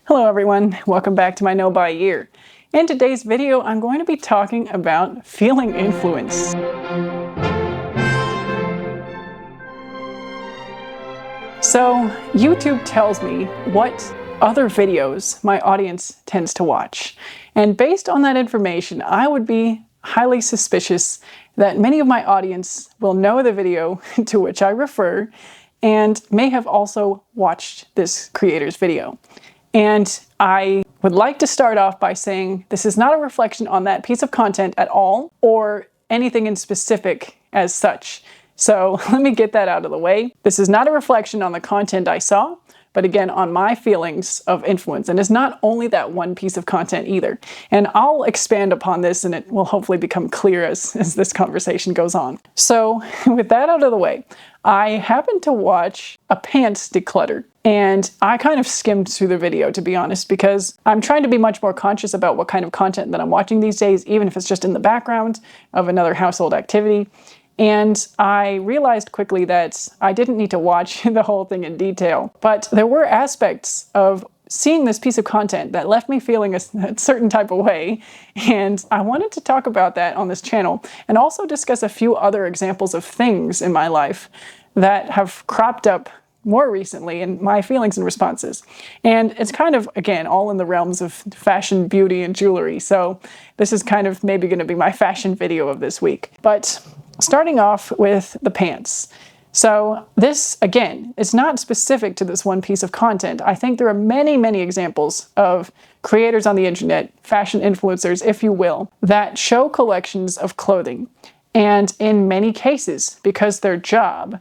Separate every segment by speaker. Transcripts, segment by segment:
Speaker 1: Hello everyone, welcome back to my No Buy Year. In today's video, I'm going to be talking about feeling influence. So, YouTube tells me what other videos my audience tends to watch. And based on that information, I would be highly suspicious that many of my audience will know the video to which I refer and may have also watched this creator's video. And I would like to start off by saying this is not a reflection on that piece of content at all, or anything in specific as such. So let me get that out of the way. This is not a reflection on the content I saw, but again, on my feelings of influence. And it's not only that one piece of content either. And I'll expand upon this and it will hopefully become clear as this conversation goes on. So with that out of the way, I happened to watch a pants declutter. And I kind of skimmed through the video, to be honest, because I'm trying to be much more conscious about what kind of content that I'm watching these days, even if it's just in the background of another household activity. And I realized quickly that I didn't need to watch the whole thing in detail. But there were aspects of seeing this piece of content that left me feeling a certain type of way. And I wanted to talk about that on this channel and also discuss a few other examples of things in my life that have cropped up more recently in my feelings and responses. And it's kind of, again, all in the realms of fashion, beauty, and jewelry. So this is kind of maybe going to be my fashion video of this week. But starting off with the pants. So this, again, is not specific to this one piece of content. I think there are many, many examples of creators on the internet, fashion influencers, if you will, that show collections of clothing. And in many cases, because their job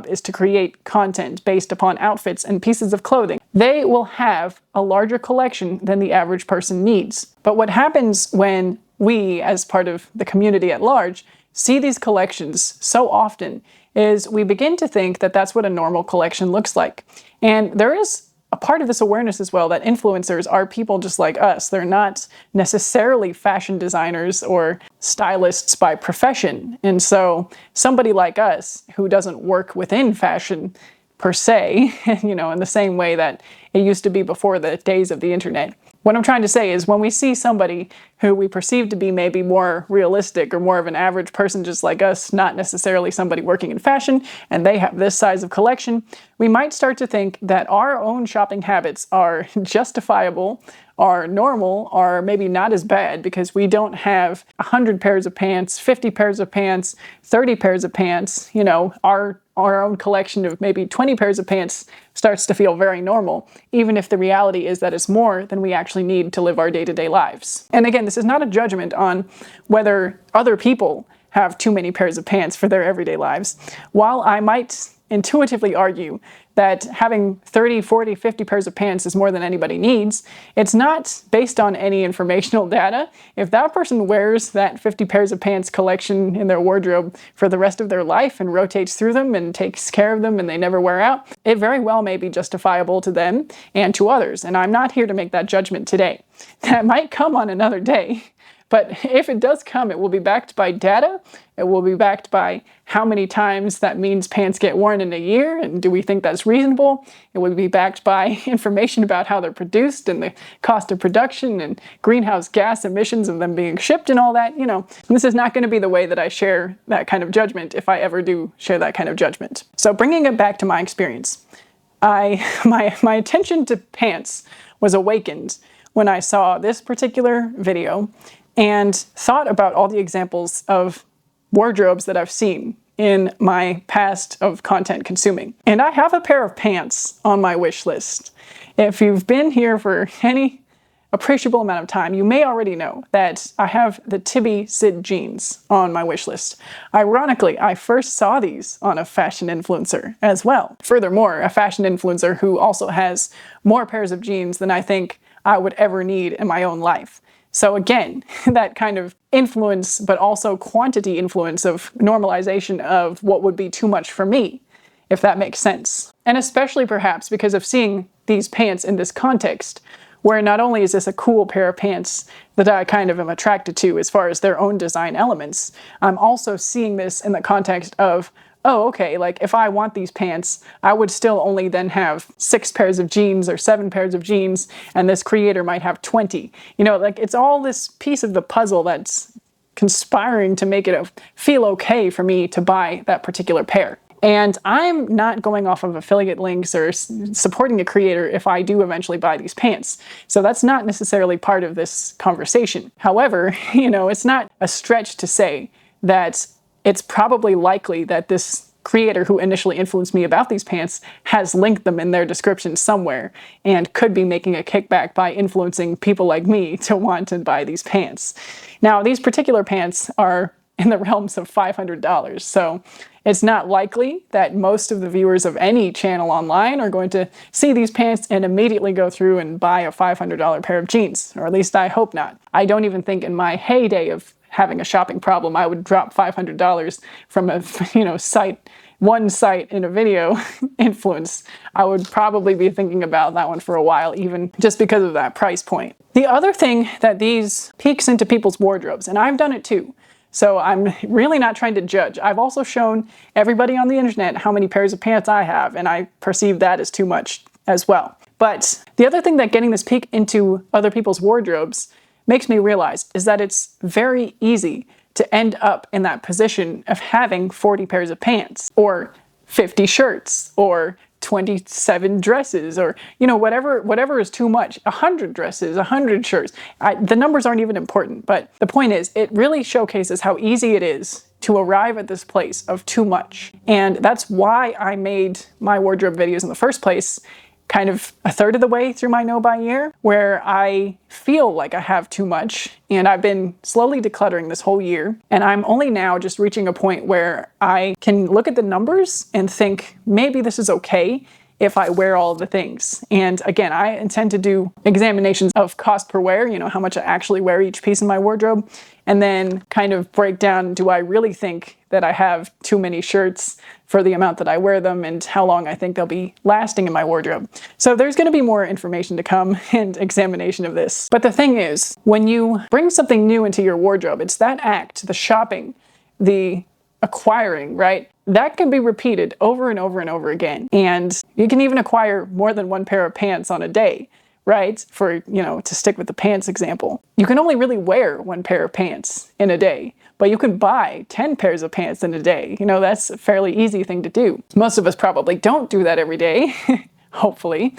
Speaker 1: is to create content based upon outfits and pieces of clothing, they will have a larger collection than the average person needs. But what happens when we, as part of the community at large, see these collections so often is we begin to think that that's what a normal collection looks like. And there is a part of this awareness as well that influencers are people just like us. They're not necessarily fashion designers or stylists by profession. And so somebody like us who doesn't work within fashion per se, in the same way that it used to be before the days of the internet. What I'm trying to say is when we see somebody who we perceive to be maybe more realistic or more of an average person just like us, not necessarily somebody working in fashion, and they have this size of collection, we might start to think that our own shopping habits are justifiable, are normal, are maybe not as bad because we don't have 100 pairs of pants, 50 pairs of pants, 30 pairs of pants. Our own collection of maybe 20 pairs of pants starts to feel very normal, even if the reality is that it's more than we actually need to live our day-to-day lives. And again, this is not a judgment on whether other people have too many pairs of pants for their everyday lives. While I might intuitively argue that having 30, 40, 50 pairs of pants is more than anybody needs, it's not based on any informational data. If that person wears that 50 pairs of pants collection in their wardrobe for the rest of their life and rotates through them and takes care of them and they never wear out, it very well may be justifiable to them and to others. And I'm not here to make that judgment today. That might come on another day. But if it does come, it will be backed by data. It will be backed by how many times that means pants get worn in a year, and do we think that's reasonable? It will be backed by information about how they're produced and the cost of production and greenhouse gas emissions of them being shipped and all that. This is not going to be the way that I share that kind of judgment if I ever do share that kind of judgment. So bringing it back to my experience, my attention to pants was awakened when I saw this particular video and thought about all the examples of wardrobes that I've seen in my past of content consuming. And I have a pair of pants on my wish list. If you've been here for any appreciable amount of time, you may already know that I have the Tibby Sid jeans on my wish list. Ironically, I first saw these on a fashion influencer as well. Furthermore, a fashion influencer who also has more pairs of jeans than I think I would ever need in my own life. So again, that kind of influence, but also quantity influence of normalization of what would be too much for me, if that makes sense. And especially perhaps because of seeing these pants in this context, where not only is this a cool pair of pants that I kind of am attracted to as far as their own design elements, I'm also seeing this in the context of oh, okay, like if I want these pants, I would still only then have 6 pairs of jeans or 7 pairs of jeans, and this creator might have 20. You know, like it's all this piece of the puzzle that's conspiring to make it feel okay for me to buy that particular pair. And I'm not going off of affiliate links or supporting a creator if I do eventually buy these pants. So that's not necessarily part of this conversation. However, you know, it's not a stretch to say that it's probably likely that this creator who initially influenced me about these pants has linked them in their description somewhere and could be making a kickback by influencing people like me to want to buy these pants. Now, these particular pants are in the realms of $500, so it's not likely that most of the viewers of any channel online are going to see these pants and immediately go through and buy a $500 pair of jeans, or at least I hope not. I don't even think in my heyday of having a shopping problem I would drop $500 from a one site in a video influence. I would probably be thinking about that one for a while, even just because of that price point. The other thing that these peeks into people's wardrobes, and I've done it too, so I'm really not trying to judge. I've also shown everybody on the internet how many pairs of pants I have, and I perceive that as too much as well. But the other thing that getting this peek into other people's wardrobes makes me realize is that it's very easy to end up in that position of having 40 pairs of pants, or 50 shirts, or 27 dresses, or, you know, whatever is too much. 100 dresses, 100 shirts. The numbers aren't even important, but the point is, it really showcases how easy it is to arrive at this place of too much. And that's why I made my wardrobe videos in the first place, kind of a third of the way through my no-buy year, where I feel like I have too much, and I've been slowly decluttering this whole year, and I'm only now just reaching a point where I can look at the numbers and think, maybe this is okay if I wear all the things. And again, I intend to do examinations of cost per wear, you know, how much I actually wear each piece in my wardrobe, and then kind of break down, do I really think that I have too many shirts for the amount that I wear them, and how long I think they'll be lasting in my wardrobe. So there's going to be more information to come and examination of this. But the thing is, when you bring something new into your wardrobe, it's that act, the shopping, the acquiring, right? That can be repeated over and over and over again. And you can even acquire more than one pair of pants on a day, right? For, you know, to stick with the pants example. You can only really wear one pair of pants in a day, but you can buy 10 pairs of pants in a day. You know, that's a fairly easy thing to do. Most of us probably don't do that every day, hopefully.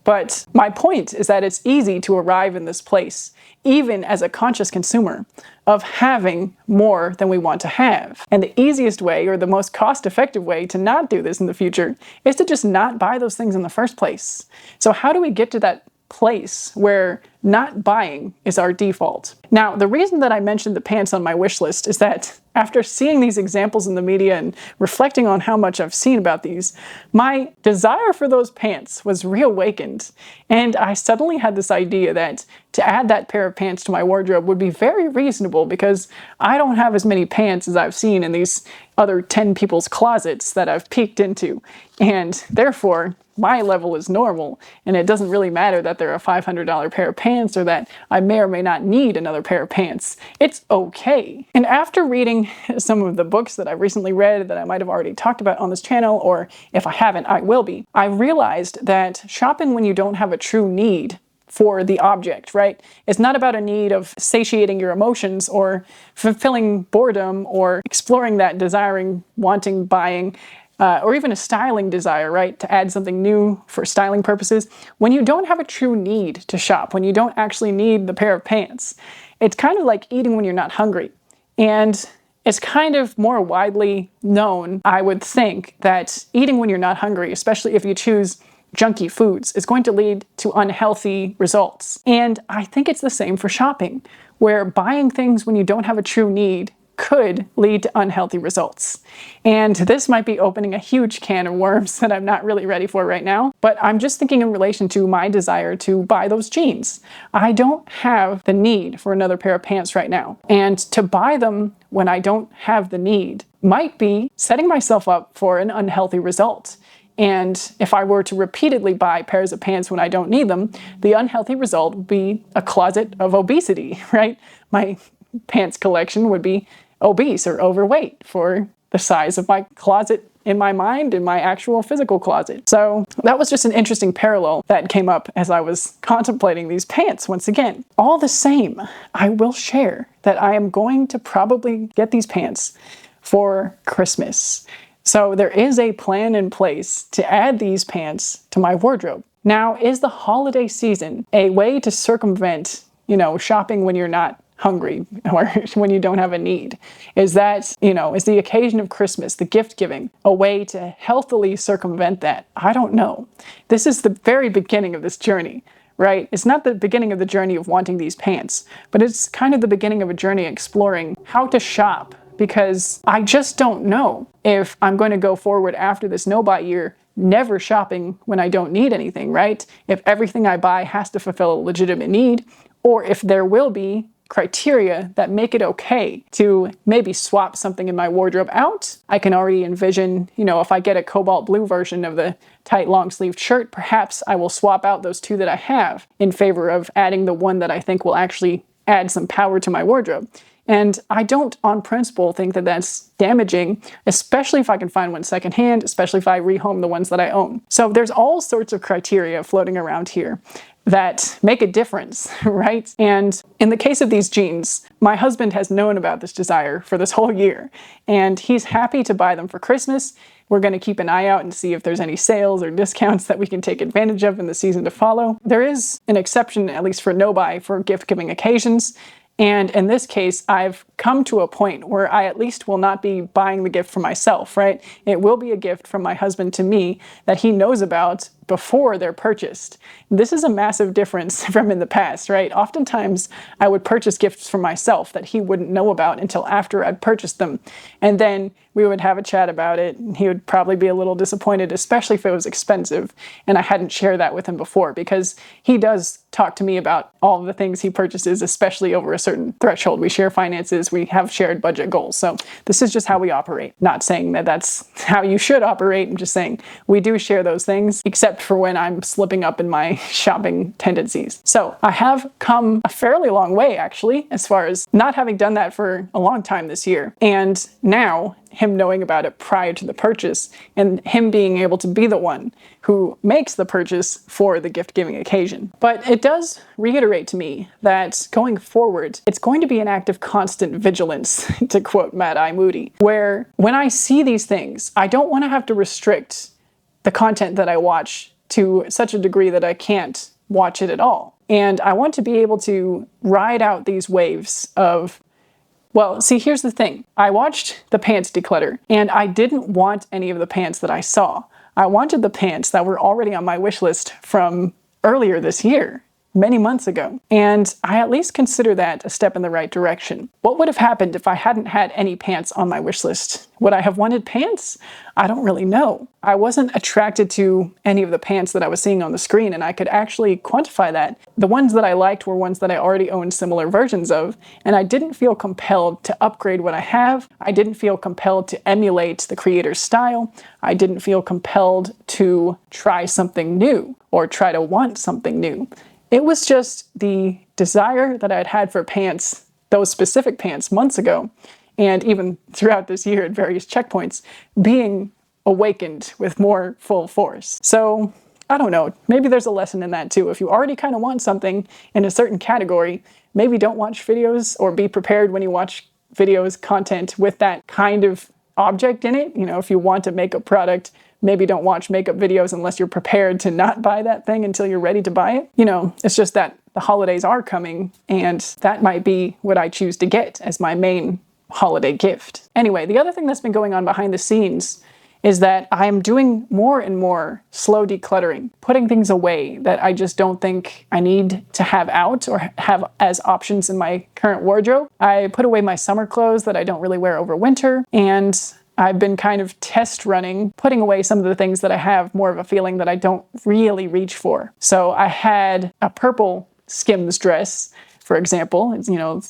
Speaker 1: But my point is that it's easy to arrive in this place, even as a conscious consumer, of having more than we want to have. And the easiest way, or the most cost-effective way to not do this in the future, is to just not buy those things in the first place. So how do we get to that place where not buying is our default? Now, the reason that I mentioned the pants on my wish list is that after seeing these examples in the media and reflecting on how much I've seen about these, my desire for those pants was reawakened. And I suddenly had this idea that to add that pair of pants to my wardrobe would be very reasonable, because I don't have as many pants as I've seen in these other 10 people's closets that I've peeked into. And therefore, my level is normal, and it doesn't really matter that they're a $500 pair of pants or that I may or may not need another pair of pants. It's okay. And after reading some of the books that I've recently read that I might have already talked about on this channel, or if I haven't, I will be, I realized that shopping when you don't have a true need for the object, right? It's not about a need of satiating your emotions or fulfilling boredom or exploring that desiring, wanting, buying, or even a styling desire, right? To add something new for styling purposes. When you don't have a true need to shop, when you don't actually need the pair of pants, it's kind of like eating when you're not hungry. And it's kind of more widely known, I would think, that eating when you're not hungry, especially if you choose junky foods, is going to lead to unhealthy results. And I think it's the same for shopping, where buying things when you don't have a true need could lead to unhealthy results. And this might be opening a huge can of worms that I'm not really ready for right now, but I'm just thinking in relation to my desire to buy those jeans. I don't have the need for another pair of pants right now. And to buy them when I don't have the need might be setting myself up for an unhealthy result. And if I were to repeatedly buy pairs of pants when I don't need them, the unhealthy result would be a closet of obesity, right? My pants collection would be obese or overweight for the size of my closet in my mind, in my actual physical closet. So that was just an interesting parallel that came up as I was contemplating these pants once again. All the same, I will share that I am going to probably get these pants for Christmas. So there is a plan in place to add these pants to my wardrobe. Now, is the holiday season a way to circumvent, shopping when you're not hungry or when you don't have a need? Is that, is the occasion of Christmas, the gift giving, a way to healthily circumvent that? I don't know. This is the very beginning of this journey, right? It's not the beginning of the journey of wanting these pants, but it's kind of the beginning of a journey exploring how to shop, because I just don't know if I'm going to go forward after this no-buy year never shopping when I don't need anything, right? If everything I buy has to fulfill a legitimate need, or if there will be criteria that make it okay to maybe swap something in my wardrobe out. I can already envision, if I get a cobalt blue version of the tight long sleeved shirt, perhaps I will swap out those two that I have in favor of adding the one that I think will actually add some power to my wardrobe. And I don't, on principle, think that that's damaging, especially if I can find one secondhand, especially if I rehome the ones that I own. So there's all sorts of criteria floating around here that make a difference, right? And in the case of these jeans, my husband has known about this desire for this whole year, and he's happy to buy them for Christmas. We're going to keep an eye out and see if there's any sales or discounts that we can take advantage of in the season to follow. There is an exception, at least for no-buy, for gift-giving occasions. And in this case, I've come to a point where I at least will not be buying the gift for myself, right? It will be a gift from my husband to me that he knows about before they're purchased. This is a massive difference from in the past, right? Oftentimes, I would purchase gifts for myself that he wouldn't know about until after I'd purchased them. And then we would have a chat about it, and he would probably be a little disappointed, especially if it was expensive, and I hadn't shared that with him before, because he does talk to me about all of the things he purchases, especially over a certain threshold. We share finances, we have shared budget goals. So this is just how we operate. Not saying that that's how you should operate, I'm just saying we do share those things, except for when I'm slipping up in my shopping tendencies. So I have come a fairly long way, actually, as far as not having done that for a long time this year. And now, him knowing about it prior to the purchase, and him being able to be the one who makes the purchase for the gift-giving occasion. But it does reiterate to me that going forward, it's going to be an act of constant vigilance, to quote Mad-Eye Moody, where when I see these things, I don't want to have to restrict the content that I watch to such a degree that I can't watch it at all. And I want to be able to ride out these waves of, well, see, here's the thing. I watched the pants declutter, and I didn't want any of the pants that I saw. I wanted the pants that were already on my wish list from earlier this year, many months ago. And I at least consider that a step in the right direction. What would have happened if I hadn't had any pants on my wish list? Would I have wanted pants? I don't really know. I wasn't attracted to any of the pants that I was seeing on the screen, and I could actually quantify that. The ones that I liked were ones that I already owned similar versions of, and I didn't feel compelled to upgrade what I have. I didn't feel compelled to emulate the creator's style. I didn't feel compelled to try something new or try to want something new. It was just the desire that I'd had for pants, those specific pants, months ago, and even throughout this year at various checkpoints, being awakened with more full force. So, I don't know, maybe there's a lesson in that too. If you already kind of want something in a certain category, maybe don't watch videos, or be prepared when you watch videos, content with that kind of object in it. If you want a makeup product, maybe don't watch makeup videos unless you're prepared to not buy that thing until you're ready to buy it. It's just that the holidays are coming, and that might be what I choose to get as my main holiday gift. Anyway, the other thing that's been going on behind the scenes is that I'm doing more and more slow decluttering, putting things away that I just don't think I need to have out or have as options in my current wardrobe. I put away my summer clothes that I don't really wear over winter, and I've been kind of test running, putting away some of the things that I have more of a feeling that I don't really reach for. So I had a purple Skims dress, for example, it's,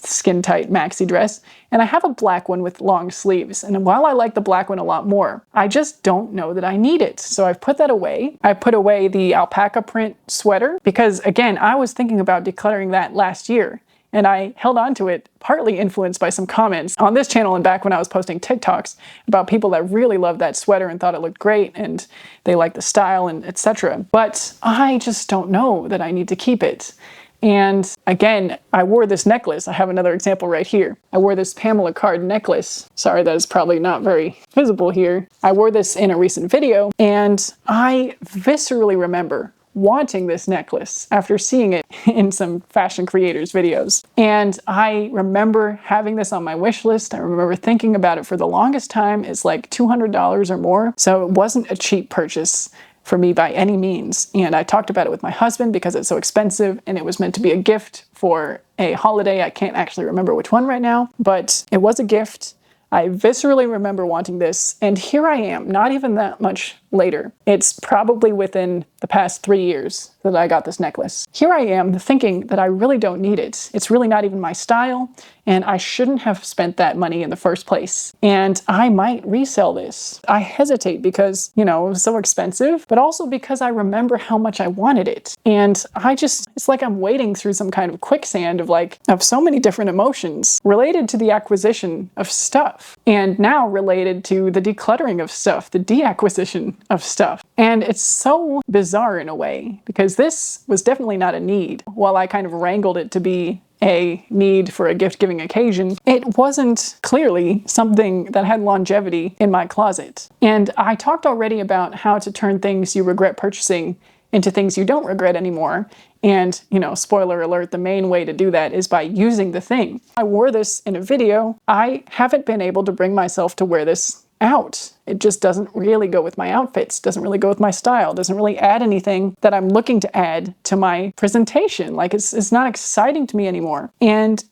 Speaker 1: skin tight maxi dress, and I have a black one with long sleeves. And while I like the black one a lot more, I just don't know that I need it. So I've put that away. I put away the alpaca print sweater because, again, I was thinking about decluttering that last year. And I held on to it, partly influenced by some comments on this channel and back when I was posting TikToks about people that really loved that sweater and thought it looked great and they liked the style and etc. But I just don't know that I need to keep it. And again, I wore this necklace. I have another example right here. I wore this Pamela card necklace. Sorry, that is probably not very visible here. I wore this in a recent video, and I viscerally remember wanting this necklace after seeing it in some fashion creators' videos. And I remember having this on my wish list. I remember thinking about it for the longest time. It's like $200 or more. So it wasn't a cheap purchase for me by any means. And I talked about it with my husband because it's so expensive and it was meant to be a gift for a holiday. I can't actually remember which one right now, but it was a gift. I viscerally remember wanting this, and here I am, not even that much later. It's probably within the past 3 years that I got this necklace. Here I am thinking that I really don't need it. It's really not even my style, and I shouldn't have spent that money in the first place. And I might resell this. I hesitate because, you know, it was so expensive, but also because I remember how much I wanted it. And it's like I'm wading through some kind of quicksand of so many different emotions related to the acquisition of stuff, and now related to the decluttering of stuff, the deacquisition of stuff. And it's so bizarre in a way, because this was definitely not a need. While I kind of wrangled it to be a need for a gift-giving occasion, it wasn't clearly something that had longevity in my closet. And I talked already about how to turn things you regret purchasing into things you don't regret anymore. And, you know, spoiler alert, the main way to do that is by using the thing. I wore this in a video. I haven't been able to bring myself to wear this out. It just doesn't really go with my outfits, doesn't really go with my style, doesn't really add anything that I'm looking to add to my presentation. Like, it's not exciting to me anymore. And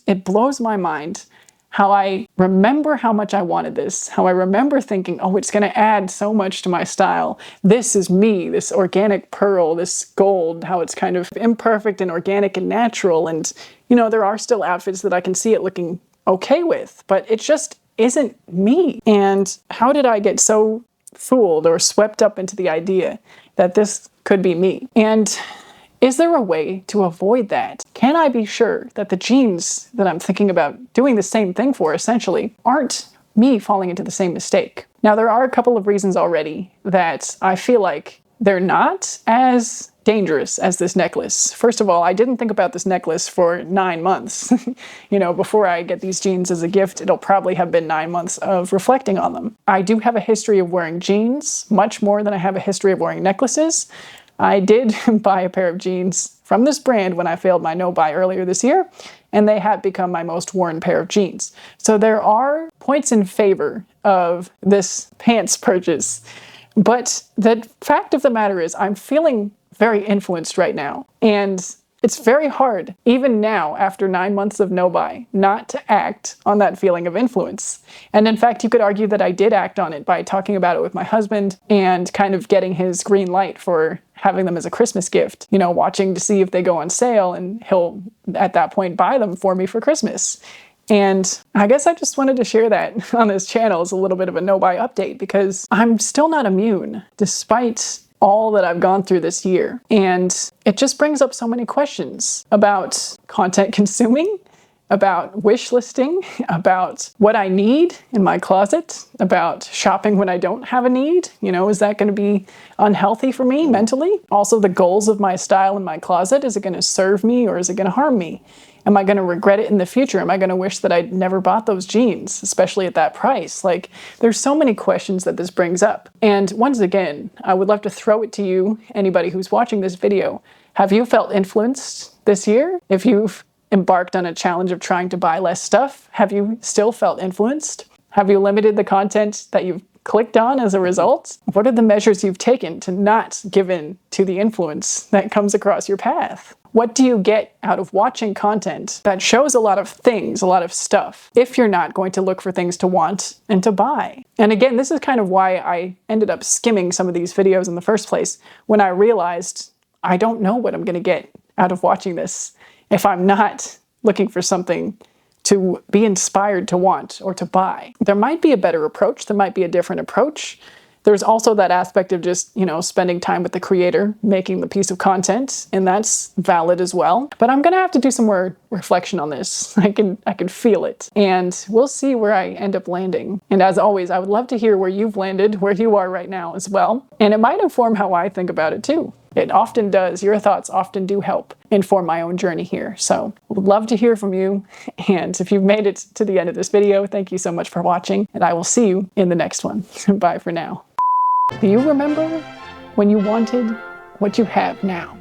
Speaker 1: it blows my mind how I remember how much I wanted this, how I remember thinking, oh, it's gonna add so much to my style. This is me, this organic pearl, this gold, how it's kind of imperfect and organic and natural. And, you know, there are still outfits that I can see it looking okay with, but it just isn't me. And how did I get so fooled or swept up into the idea that this could be me? And is there a way to avoid that? Can I be sure that the jeans that I'm thinking about doing the same thing for, essentially, aren't me falling into the same mistake? Now, there are a couple of reasons already that I feel like they're not as dangerous as this necklace. First of all, I didn't think about this necklace for 9 months. You know, before I get these jeans as a gift, it'll probably have been 9 months of reflecting on them. I do have a history of wearing jeans, much more than I have a history of wearing necklaces. I did buy a pair of jeans from this brand when I failed my no-buy earlier this year, and they have become my most worn pair of jeans. So there are points in favor of this pants purchase. But the fact of the matter is, I'm feeling very influenced right now. And it's very hard, even now, after 9 months of no-buy, not to act on that feeling of influence. And in fact, you could argue that I did act on it by talking about it with my husband and kind of getting his green light for having them as a Christmas gift. You know, watching to see if they go on sale, and he'll, at that point, buy them for me for Christmas. And I guess I just wanted to share that on this channel as a little bit of a no-buy update, because I'm still not immune, despite all that I've gone through this year. And it just brings up so many questions about content consuming, about wish listing, about what I need in my closet, about shopping when I don't have a need. You know, is that going to be unhealthy for me mentally? Also, the goals of my style in my closet. Is it going to serve me or is it going to harm me? Am I going to regret it in the future? Am I going to wish that I'd never bought those jeans, especially at that price? Like, there's so many questions that this brings up. And once again, I would love to throw it to you, anybody who's watching this video. Have you felt influenced this year? If you've embarked on a challenge of trying to buy less stuff, have you still felt influenced? Have you limited the content that you've clicked on as a result? What are the measures you've taken to not give in to the influence that comes across your path? What do you get out of watching content that shows a lot of things, a lot of stuff, if you're not going to look for things to want and to buy? And again, this is kind of why I ended up skimming some of these videos in the first place, when I realized I don't know what I'm going to get out of watching this if I'm not looking for something to be inspired to want or to buy. There might be a better approach, there might be a different approach, There's also that aspect of just, spending time with the creator, making the piece of content, and that's valid as well. But I'm gonna have to do some more reflection on this. I can feel it. And we'll see where I end up landing. And as always, I would love to hear where you've landed, where you are right now as well. And it might inform how I think about it too. It often does. Your thoughts often do help inform my own journey here. So I would love to hear from you. And if you've made it to the end of this video, thank you so much for watching. And I will see you in the next one. Bye for now. Do you remember when you wanted what you have now?